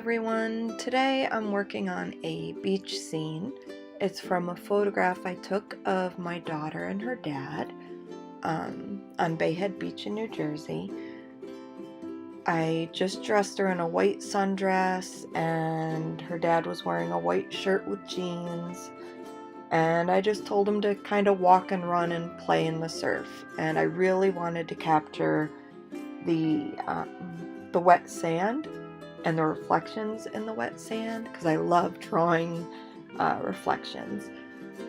everyone. Today I'm working on a beach scene. It's from a photograph I took of my daughter and her dad on Bayhead Beach in New Jersey. I just dressed her in a white sundress and her dad was wearing a white shirt with jeans, and I just told him to kind of walk and run and play in the surf. And I really wanted to capture the wet sand and the reflections in the wet sand because I love drawing reflections.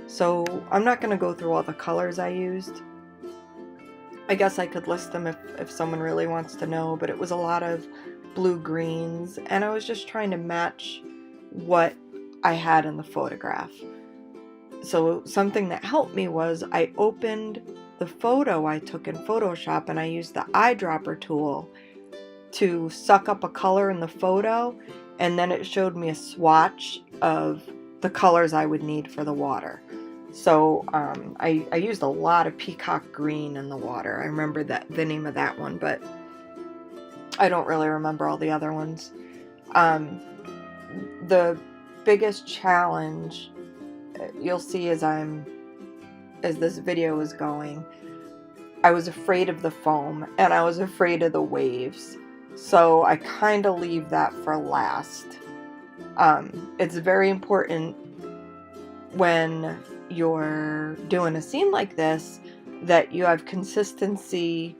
So I'm not going to go through all the colors I used. I guess I could list them if someone really wants to know, but it was a lot of blue greens, and I was just trying to match what I had in the photograph. So something that helped me was I opened the photo I took in Photoshop and I used the eyedropper tool to suck up a color in the photo, and then it showed me a swatch of the colors I would need for the water. So I used a lot of peacock green in the water. I remember the name of that one, but I don't really remember all the other ones. The biggest challenge you'll see as this video is going, I was afraid of the foam and I was afraid of the waves. So I kind of leave that for last. It's very important when you're doing a scene like this that you have consistency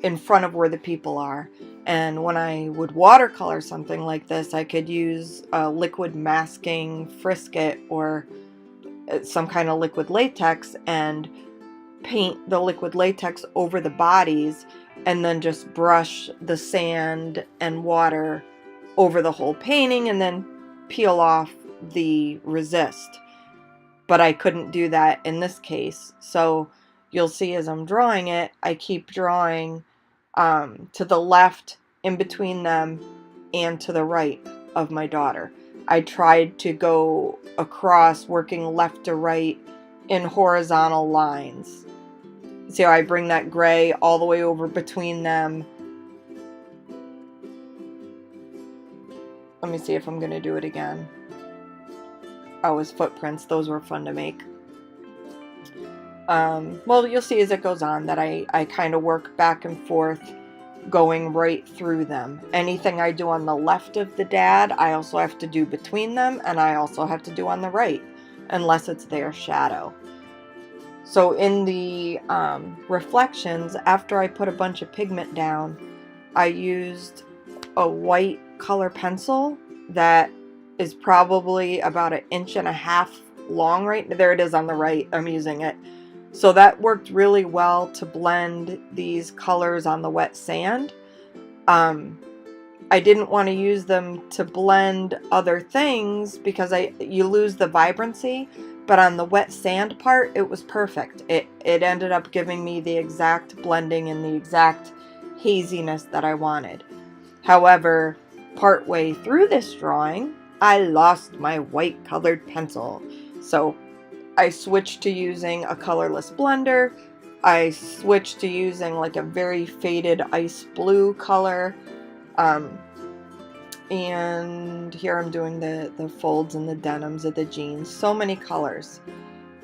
in front of where the people are. And when I would watercolor something like this, I could use a liquid masking frisket or some kind of liquid latex and paint the liquid latex over the bodies and then just brush the sand and water over the whole painting and then peel off the resist. But I couldn't do that in this case. So you'll see as I'm drawing it, I keep drawing to the left, in between them, and to the right of my daughter. I tried to go across, working left to right in horizontal lines. See how I bring that gray all the way over between them? Let me see if I'm going to do it again. Oh, his footprints. Those were fun to make. Well, you'll see as it goes on that I kind of work back and forth, going right through them. Anything I do on the left of the dad, I also have to do between them, and I also have to do on the right, unless it's their shadow. So in the reflections, after I put a bunch of pigment down, I used a white color pencil that is probably about 1.5 inches long. Right there it is on the right. I'm using it. So that worked really well to blend these colors on the wet sand. I didn't want to use them to blend other things because you lose the vibrancy. But on the wet sand part, it was perfect. It ended up giving me the exact blending and the exact haziness that I wanted. However, partway through this drawing, I lost my white colored pencil. So I switched to using a colorless blender. I switched to using like a very faded ice blue color. And here I'm doing the folds and the denims of the jeans. So many colors.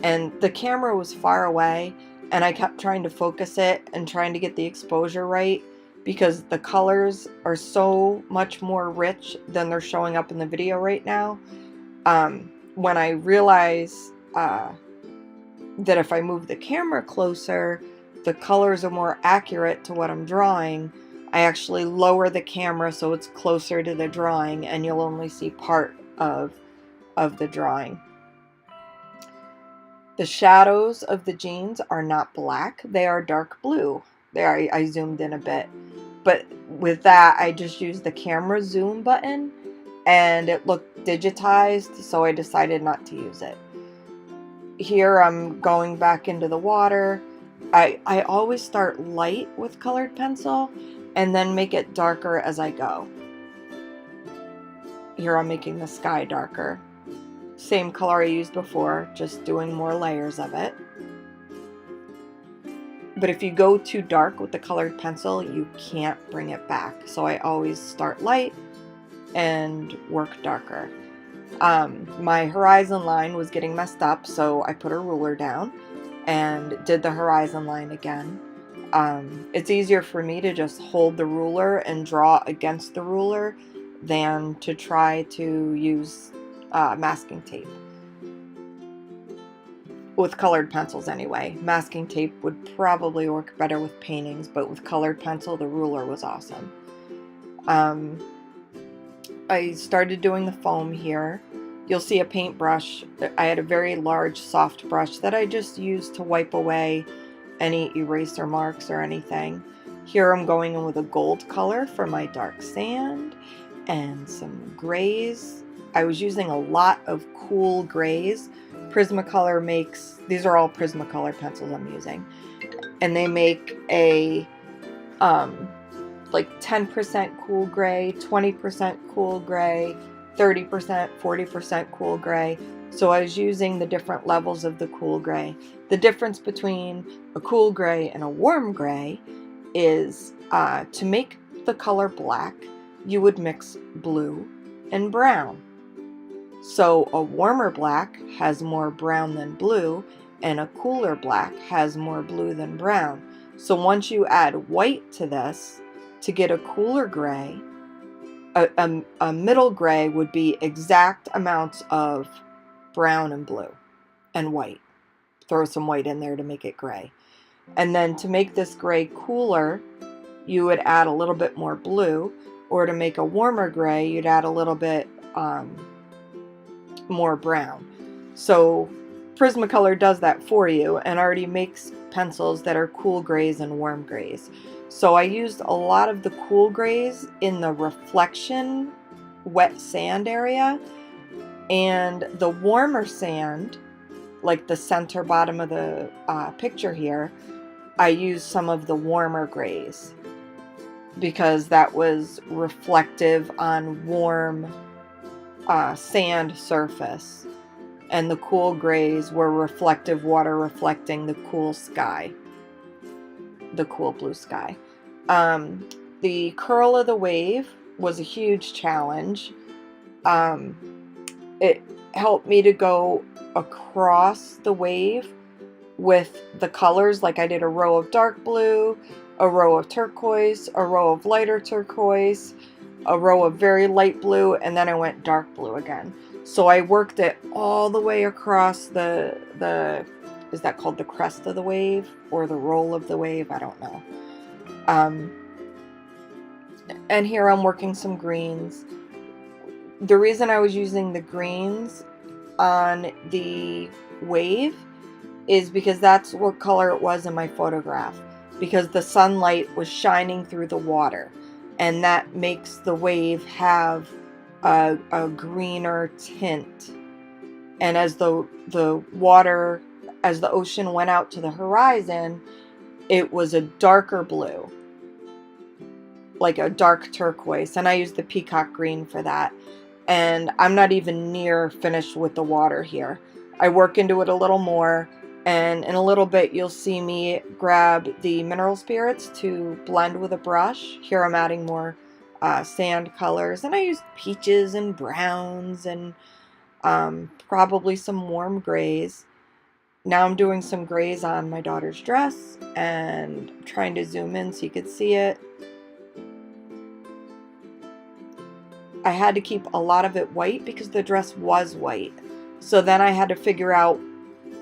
And the camera was far away, and I kept trying to focus it and trying to get the exposure right because the colors are so much more rich than they're showing up in the video right now. When I realize that if I move the camera closer, the colors are more accurate to what I'm drawing, I actually lower the camera so it's closer to the drawing, and you'll only see part of the drawing. The shadows of the jeans are not black, they are dark blue. There, I zoomed in a bit. But with that, I just used the camera zoom button, and it looked digitized, so I decided not to use it. Here I'm going back into the water. I always start light with colored pencil and then make it darker as I go. Here I'm making the sky darker. Same color I used before, just doing more layers of it. But if you go too dark with the colored pencil, you can't bring it back. So I always start light and work darker. My horizon line was getting messed up, so I put a ruler down and did the horizon line again. It's easier for me to just hold the ruler and draw against the ruler than to try to use masking tape. With colored pencils anyway. Masking tape would probably work better with paintings, but with colored pencil, the ruler was awesome. I started doing the foam here. You'll see a paintbrush. I had a very large soft brush that I just used to wipe away any eraser marks or anything. Here I'm going in with a gold color for my dark sand and some grays. I was using a lot of cool grays. Prismacolor makes, these are all Prismacolor pencils I'm using, and they make a like 10% cool gray, 20% cool gray, 30%, 40% cool gray. So I was using the different levels of the cool gray. The difference between a cool gray and a warm gray is to make the color black, you would mix blue and brown. So a warmer black has more brown than blue, and a cooler black has more blue than brown. So once you add white to this, to get a cooler gray, a middle gray would be exact amounts of brown and blue and white. Throw some white in there to make it gray. And then to make this gray cooler, you would add a little bit more blue, or to make a warmer gray, you'd add a little bit more brown. So Prismacolor does that for you and already makes pencils that are cool grays and warm grays. So I used a lot of the cool grays in the reflection wet sand area, and the warmer sand, like the center bottom of the picture here, I used some of the warmer grays because that was reflective on warm sand surface, and the cool grays were reflective water reflecting the cool sky, the cool blue sky. The curl of the wave was a huge challenge. It helped me to go across the wave with the colors, like I did a row of dark blue, a row of turquoise, a row of lighter turquoise, a row of very light blue, and then I went dark blue again. So I worked it all the way across the is that called the crest of the wave or the roll of the wave? I don't know. And here I'm working some greens. The reason I was using the greens on the wave is because that's what color it was in my photograph, because the sunlight was shining through the water, and that makes the wave have a greener tint. And as the water, as the ocean went out to the horizon, it was a darker blue, like a dark turquoise, and I used the peacock green for that. And I'm not even near finished with the water here. I work into it a little more, and in a little bit you'll see me grab the mineral spirits to blend with a brush. Here I'm adding more sand colors, and I used peaches and browns and probably some warm grays. Now I'm doing some grays on my daughter's dress, and I'm trying to zoom in so you could see it. I had to keep a lot of it white because the dress was white. So then I had to figure out,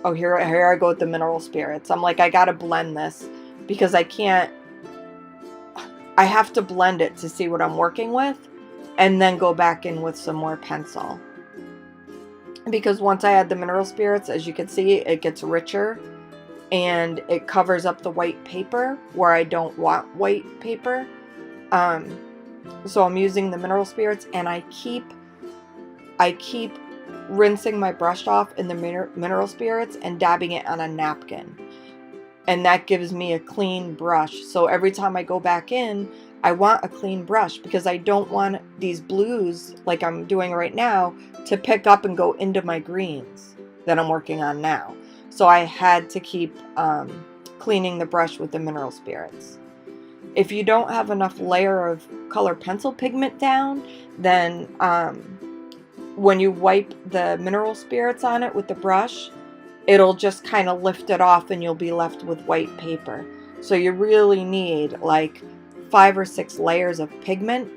oh, here I go with the mineral spirits. I'm like, I gotta blend this because I have to blend it to see what I'm working with, and then go back in with some more pencil. Because once I add the mineral spirits, as you can see, it gets richer and it covers up the white paper where I don't want white paper. So I'm using the mineral spirits, and I keep rinsing my brush off in the mineral spirits and dabbing it on a napkin. And that gives me a clean brush. So every time I go back in, I want a clean brush because I don't want these blues, like I'm doing right now, to pick up and go into my greens that I'm working on now. So I had to keep cleaning the brush with the mineral spirits. If you don't have enough layer of color pencil pigment down, then when you wipe the mineral spirits on it with the brush, it'll just kind of lift it off and you'll be left with white paper. So you really need like 5 or 6 layers of pigment.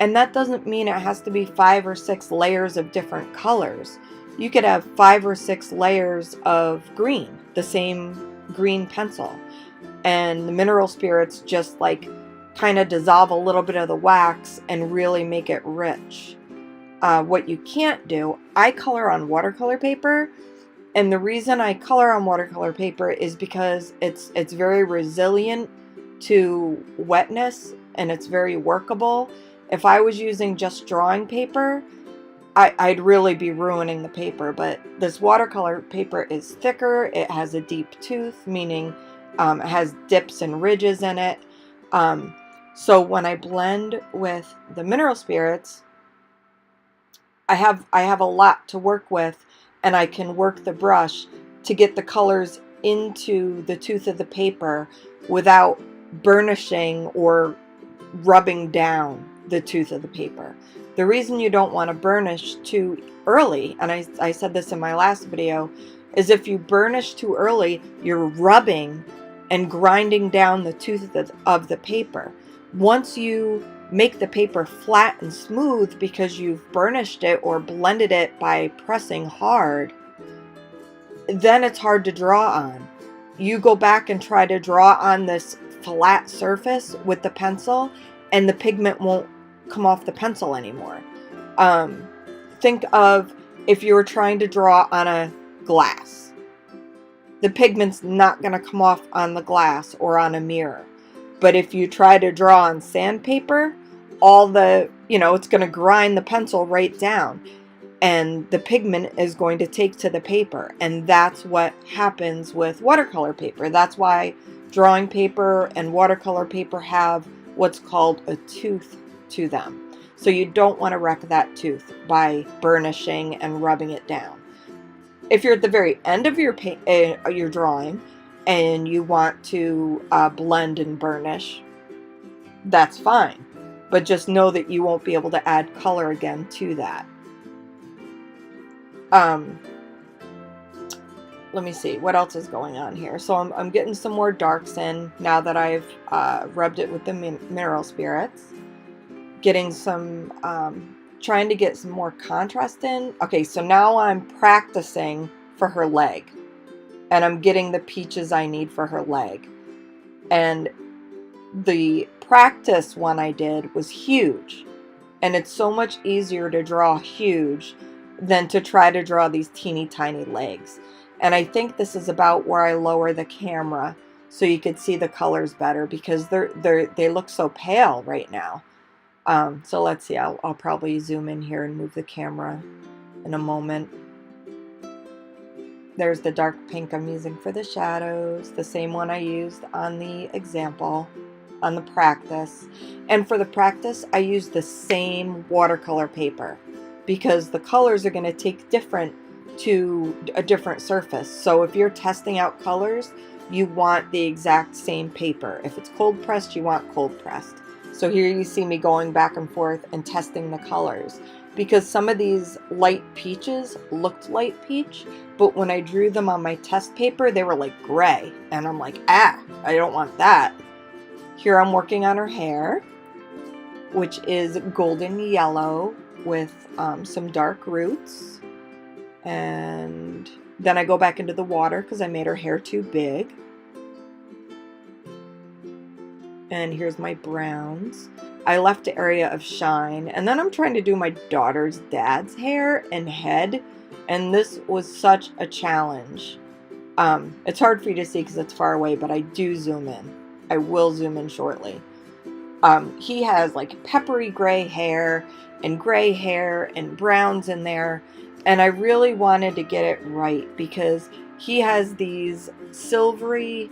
And that doesn't mean it has to be 5 or 6 layers of different colors. You could have 5 or 6 layers of green, the same green pencil. And the mineral spirits just like kind of dissolve a little bit of the wax and really make it rich. What you can't do, I color on watercolor paper, and the reason I color on watercolor paper is because it's very resilient to wetness and it's very workable. If I was using just drawing paper, I'd really be ruining the paper, but this watercolor paper is thicker, it has a deep tooth, meaning it has dips and ridges in it. So when I blend with the mineral spirits, I have a lot to work with, and I can work the brush to get the colors into the tooth of the paper without burnishing or rubbing down the tooth of the paper. The reason you don't want to burnish too early, and I said this in my last video, is if you burnish too early, you're rubbing and grinding down the tooth of the paper. Once you make the paper flat and smooth because you've burnished it or blended it by pressing hard, then it's hard to draw on. You go back and try to draw on this flat surface with the pencil, and the pigment won't come off the pencil anymore. Think of if you were trying to draw on a glass. The pigment's not going to come off on the glass or on a mirror. But if you try to draw on sandpaper, it's going to grind the pencil right down, and the pigment is going to take to the paper. And that's what happens with watercolor paper. That's why drawing paper and watercolor paper have what's called a tooth to them. So you don't want to wreck that tooth by burnishing and rubbing it down. If you're at the very end of your drawing and you want to blend and burnish, that's fine. But just know that you won't be able to add color again to that. Let me see, what else is going on here? So I'm getting some more darks in now that I've rubbed it with the mineral spirits. Getting some, trying to get some more contrast in. Okay, so now I'm practicing for her leg. And I'm getting the peaches I need for her leg. And the practice one I did was huge. And it's so much easier to draw huge than to try to draw these teeny tiny legs. And I think this is about where I lower the camera so you could see the colors better, because they look so pale right now. So let's see, I'll probably zoom in here and move the camera in a moment. There's the dark pink I'm using for the shadows, the same one I used on the example, on the practice. And for the practice, I used the same watercolor paper because the colors are going to take different to a different surface. So if you're testing out colors, you want the exact same paper. If it's cold pressed, you want cold pressed. So here you see me going back and forth and testing the colors, because some of these light peaches looked light peach, but when I drew them on my test paper, they were like gray. And I'm like, I don't want that. Here I'm working on her hair, which is golden yellow with some dark roots. And then I go back into the water because I made her hair too big. And here's my browns. I left the area of shine. And then I'm trying to do my daughter's dad's hair and head. And this was such a challenge. It's hard for you to see because it's far away, but I do zoom in. I will zoom in shortly. He has like peppery gray hair and browns in there. And I really wanted to get it right because he has these silvery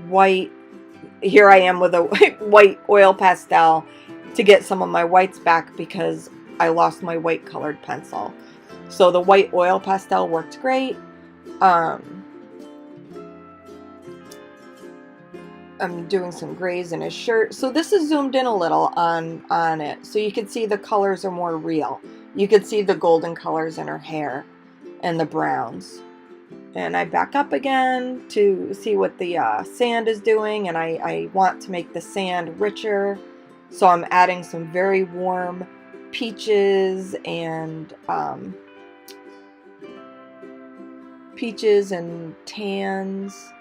white. Here I am with a white oil pastel to get some of my whites back because I lost my white colored pencil. So the white oil pastel worked great. I'm doing some grays in his shirt. So this is zoomed in a little on it. So you can see the colors are more real. You can see the golden colors in her hair and the browns. And I back up again to see what the sand is doing. And I want to make the sand richer. So I'm adding some very warm peaches and tans.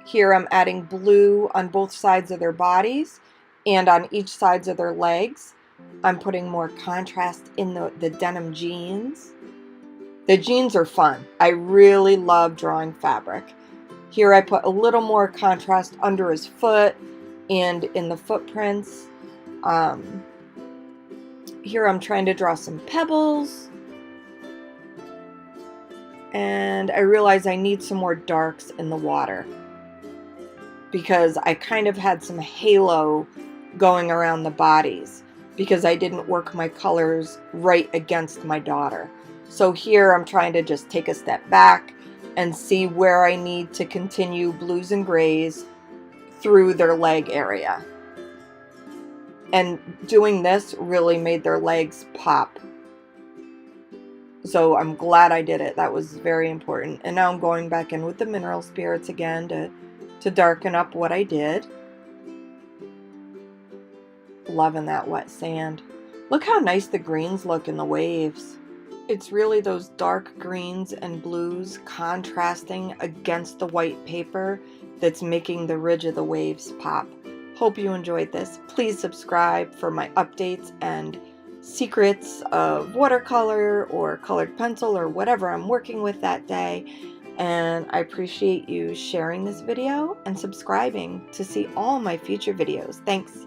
Here I'm adding blue on both sides of their bodies and on each sides of their legs. I'm putting more contrast in the denim jeans. The jeans are fun. I really love drawing fabric. Here I put a little more contrast under his foot and in the footprints. Here I'm trying to draw some pebbles. And I realize I need some more darks in the water, because I kind of had some halo going around the bodies because I didn't work my colors right against my daughter. So here I'm trying to just take a step back and see where I need to continue blues and grays through their leg area. And doing this really made their legs pop. So I'm glad I did it. That was very important. And now I'm going back in with the mineral spirits again to darken up what I did. Loving that wet sand. Look how nice the greens look in the waves. It's really those dark greens and blues contrasting against the white paper that's making the ridge of the waves pop. Hope you enjoyed this. Please subscribe for my updates and secrets of watercolor or colored pencil or whatever I'm working with that day. And I appreciate you sharing this video and subscribing to see all my future videos. Thanks.